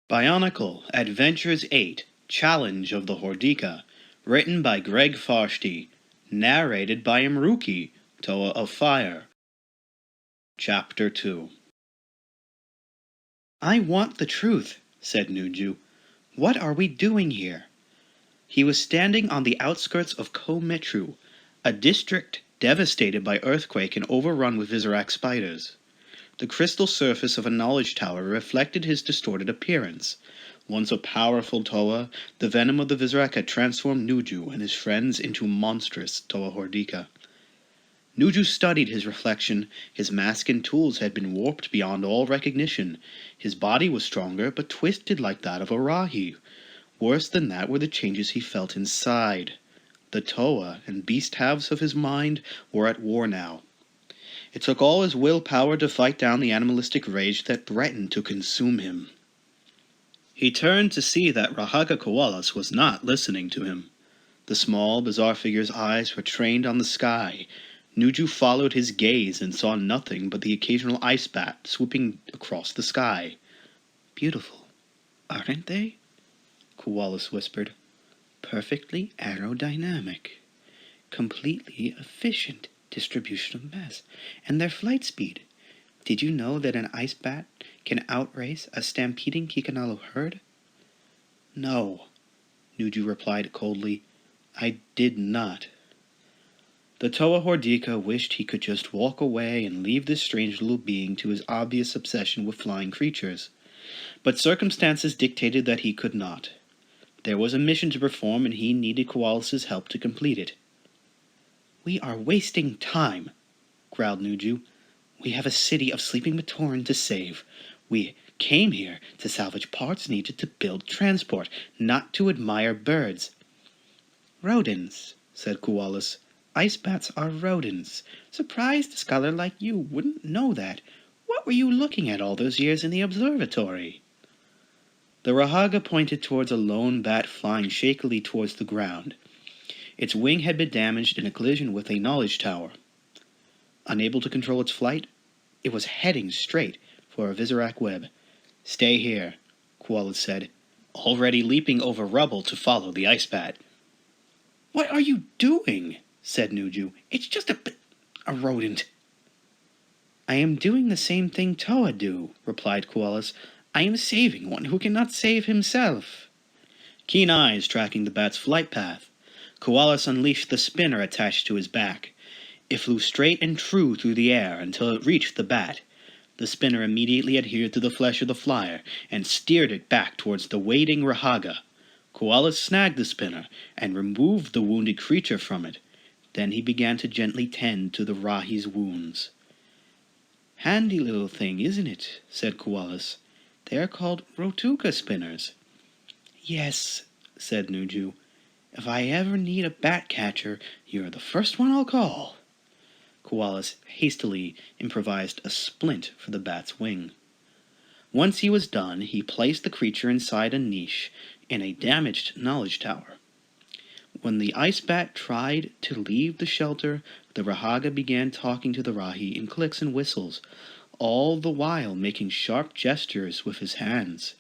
BIONICLE Adventures 8 Challenge of the Hordika, written by Greg Farshti, narrated by Imruki, Toa of Fire. Chapter 2. I want the truth, said Nuju. What are we doing here? He was standing on the outskirts of Kometru, a district devastated by earthquake and overrun with Visorak spiders. The crystal surface of a knowledge tower reflected his distorted appearance. Once a powerful Toa, the venom of the Visorak had transformed Nuju and his friends into monstrous Toa Hordika. Nuju studied his reflection. His mask and tools had been warped beyond all recognition. His body was stronger, but twisted like that of a Rahi. Worse than that were the changes he felt inside. The Toa and beast halves of his mind were at war now. It took all his willpower to fight down the animalistic rage that threatened to consume him. He turned to see that Rahaga Koalas was not listening to him. The small, bizarre figure's eyes were trained on the sky. Nuju followed his gaze and saw nothing but the occasional ice bat swooping across the sky. Beautiful, aren't they? Koalas whispered. Perfectly aerodynamic. Completely efficient distribution of mass, and their flight speed. Did you know that an ice bat can outrace a stampeding Kikanalo herd? No, Nuju replied coldly. I did not. The Toa Hordika wished he could just walk away and leave this strange little being to his obvious obsession with flying creatures. But circumstances dictated that he could not. There was a mission to perform, and he needed Koalas' help to complete it. We are wasting time, growled Nuju. We have a city of sleeping Matoran to save. We came here to salvage parts needed to build transport, not to admire birds. Rodents, said Koalas. Ice bats are rodents. Surprised a scholar like you wouldn't know that. What were you looking at all those years in the observatory? The Rahaga pointed towards a lone bat flying shakily towards the ground. Its wing had been damaged in a collision with a knowledge tower. Unable to control its flight, it was heading straight for a Visorak web. Stay here, Koalas said, already leaping over rubble to follow the ice bat. What are you doing? Said Nuju. It's just a rodent. I am doing the same thing Toa do, replied Koalas. I am saving one who cannot save himself. Keen eyes tracking the bat's flight path. Koalas unleashed the spinner attached to his back. It flew straight and true through the air until it reached the bat. The spinner immediately adhered to the flesh of the flyer and steered it back towards the waiting Rahaga. Koalas snagged the spinner and removed the wounded creature from it. Then he began to gently tend to the Rahi's wounds. Handy little thing, isn't it? Said Koalas. They are called Rotuka spinners. Yes, said Nuju. If I ever need a bat catcher, you're the first one I'll call. Koalas hastily improvised a splint for the bat's wing. Once he was done, he placed the creature inside a niche in a damaged knowledge tower. When the ice bat tried to leave the shelter, the Rahaga began talking to the Rahi in clicks and whistles, all the while making sharp gestures with his hands.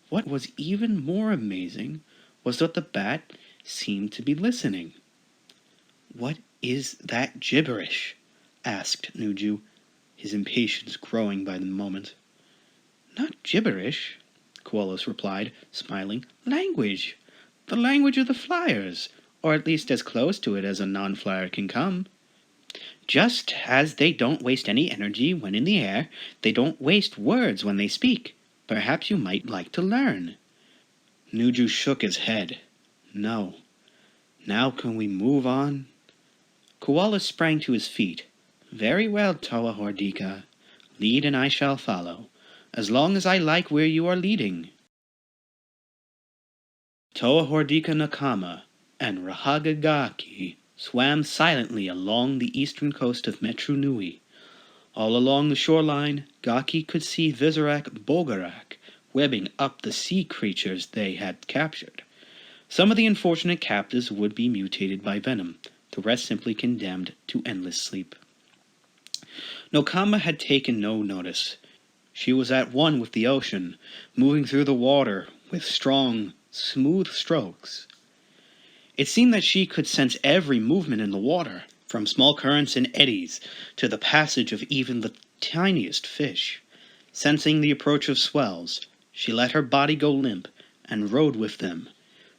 What was even more amazing was that the bat seemed to be listening. What is that gibberish? Asked Nuju, his impatience growing by the moment. Not gibberish, Koalas replied, smiling. Language. The language of the flyers, or at least as close to it as a non-flyer can come. Just as they don't waste any energy when in the air, they don't waste words when they speak. Perhaps you might like to learn. Nuju shook his head. No. Now can we move on? Koalas sprang to his feet. Very well, Toa Hordika. Lead and I shall follow, as long as I like where you are leading. Toa Hordika Nokama and Rahaga Gaki swam silently along the eastern coast of Metru Nui. All along the shoreline, Gaki could see Visorak Bogarak webbing up the sea creatures they had captured. Some of the unfortunate captives would be mutated by venom, the rest simply condemned to endless sleep. Nokama had taken no notice. She was at one with the ocean, moving through the water with strong, smooth strokes. It seemed that she could sense every movement in the water, from small currents and eddies to the passage of even the tiniest fish. Sensing the approach of swells, she let her body go limp and rode with them.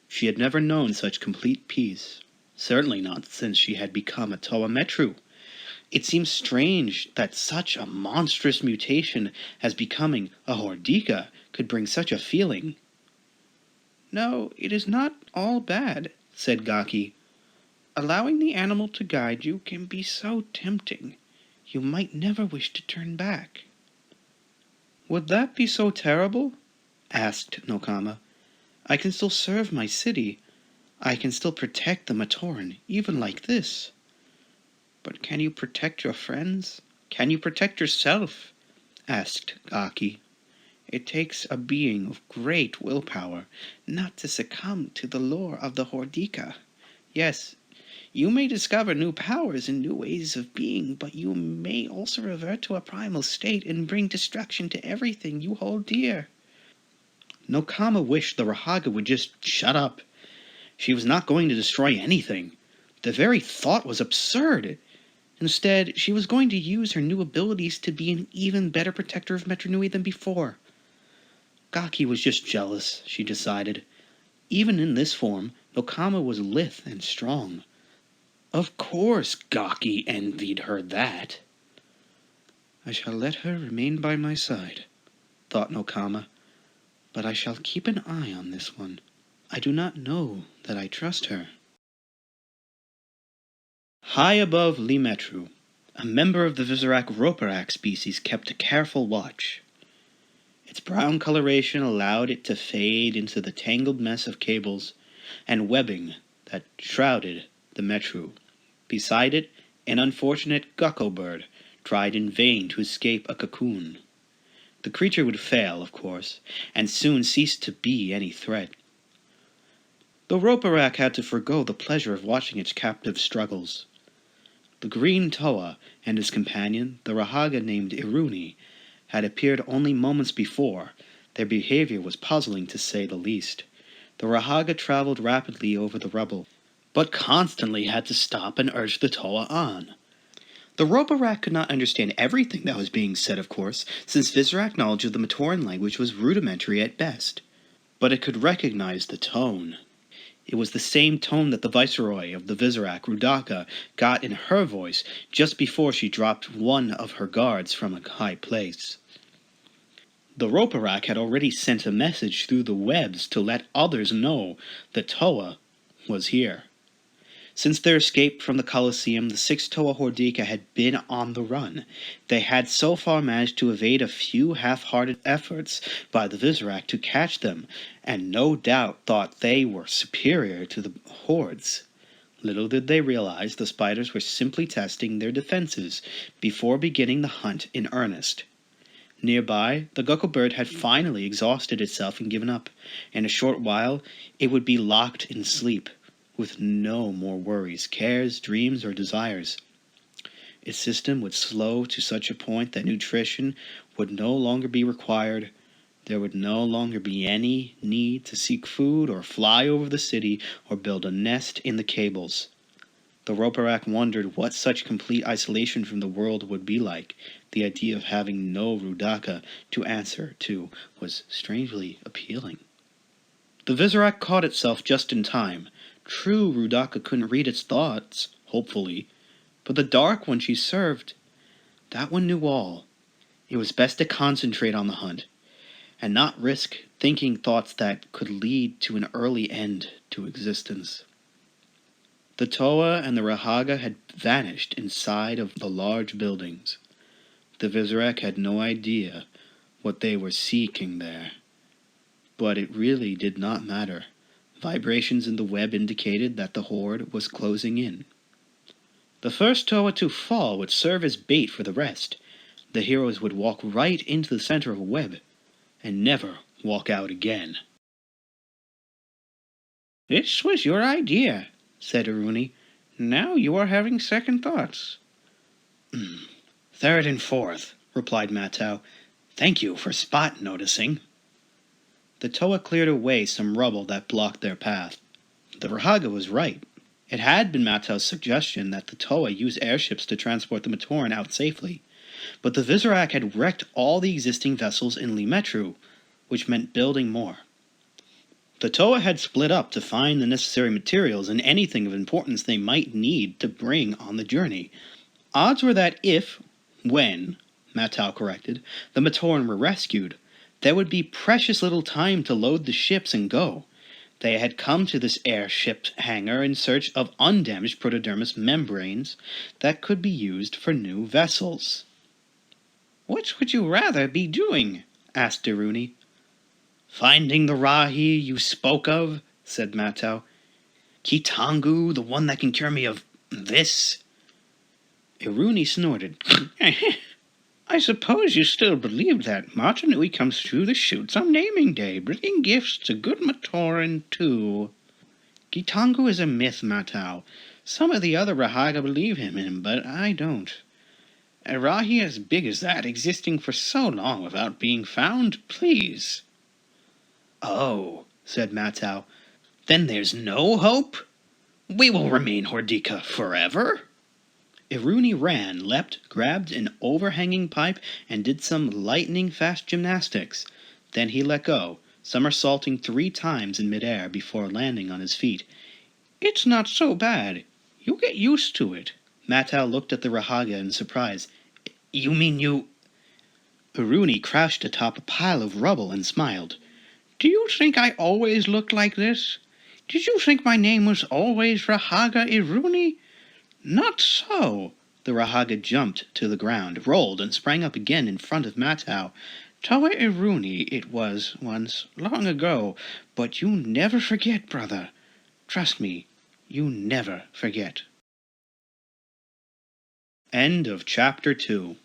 She had never known such complete peace, certainly not since she had become a Toa Metru. It seems strange that such a monstrous mutation as becoming a Hordika could bring such a feeling. "No, it is not all bad," said Gaki. "Allowing the animal to guide you can be so tempting. You might never wish to turn back." "Would that be so terrible?" asked Nokama. "I can still serve my city. I can still protect the Matoran, even like this." "But can you protect your friends? Can you protect yourself?" asked Gaki. "It takes a being of great willpower not to succumb to the lure of the Hordika. Yes, you may discover new powers and new ways of being, but you may also revert to a primal state and bring destruction to everything you hold dear." Nokama wished the Rahaga would just shut up. She was not going to destroy anything. The very thought was absurd. Instead, she was going to use her new abilities to be an even better protector of Metronui than before. Gaki was just jealous, she decided. Even in this form, Nokama was lithe and strong. Of course Gaki envied her that. "I shall let her remain by my side," thought Nokama, "but I shall keep an eye on this one. I do not know that I trust her." High above Limetru, a member of the Visorak Roparak species kept a careful watch. Its brown coloration allowed it to fade into the tangled mess of cables and webbing that shrouded the Metru. Beside it, an unfortunate gecko bird tried in vain to escape a cocoon. The creature would fail, of course, and soon cease to be any threat. The Roparak had to forgo the pleasure of watching its captive's struggles. The green Toa and his companion, the Rahaga named Iruni, had appeared only moments before. Their behavior was puzzling to say the least. The Rahaga traveled rapidly over the rubble, but constantly had to stop and urge the Toa on. The Roparak could not understand everything that was being said, of course, since Visorak knowledge of the Matoran language was rudimentary at best. But it could recognize the tone. It was the same tone that the Viceroy of the Visorak, Hordika, got in her voice just before she dropped one of her guards from a high place. The Roparak had already sent a message through the webs to let others know the Toa was here. Since their escape from the Colosseum, the 6 Toa Hordika had been on the run. They had so far managed to evade a few half-hearted efforts by the Visorak to catch them, and no doubt thought they were superior to the hordes. Little did they realize the spiders were simply testing their defenses before beginning the hunt in earnest. Nearby, the gecko bird had finally exhausted itself and given up. In a short while, it would be locked in sleep, with no more worries, cares, dreams, or desires. Its system would slow to such a point that nutrition would no longer be required. There would no longer be any need to seek food or fly over the city or build a nest in the cables. The Roparak wondered what such complete isolation from the world would be like. The idea of having no Hordika to answer to was strangely appealing. The Visorak caught itself just in time. True, Hordika couldn't read its thoughts, hopefully, but the dark one she served, that one knew all. It was best to concentrate on the hunt, and not risk thinking thoughts that could lead to an early end to existence. The Toa and the Rahaga had vanished inside of the large buildings. The Visorak had no idea what they were seeking there, but it really did not matter. Vibrations in the web indicated that the horde was closing in. The first Toa to fall would serve as bait for the rest. The heroes would walk right into the center of a web, and never walk out again. "This was your idea," said Iruni. "Now you are having second thoughts." "Third and fourth," replied Matau. Thank you for spot noticing. The Toa cleared away some rubble that blocked their path. The Rahaga was right. It had been Matau's suggestion that the Toa use airships to transport the Matoran out safely, but the Visorak had wrecked all the existing vessels in Limetru, which meant building more. The Toa had split up to find the necessary materials and anything of importance they might need to bring on the journey. Odds were that when, Matau corrected, the Matoran were rescued, there would be precious little time to load the ships and go. They had come to this airship hangar in search of undamaged protodermis membranes that could be used for new vessels. "What would you rather be doing?" asked Iruni. "Finding the Rahi you spoke of," said Matau. "Kitangu, the one that can cure me of this?" Iruni snorted. "I suppose you still believe that Martinui comes through the chutes on naming day, bringing gifts to good Matoran too." "Kitangu is a myth, Matau. Some of the other Rahaga believe him, but I don't. A Rahi as big as that existing for so long without being found, please." "Oh," said Matau, "then there's no hope? We will remain Hordika forever?" Iruni ran, leapt, grabbed an overhanging pipe, and did some lightning-fast gymnastics. Then he let go, somersaulting 3 times in midair before landing on his feet. "It's not so bad. You'll get used to it." Matau looked at the Rahaga in surprise. "You mean you—" Iruni crouched atop a pile of rubble and smiled. "Do you think I always looked like this? Did you think my name was always Rahaga Iruni? Not so." The Rahaga jumped to the ground, rolled, and sprang up again in front of Matau. "Toa Iruni it was once, long ago, but you never forget, brother. Trust me, you never forget." End of Chapter 2.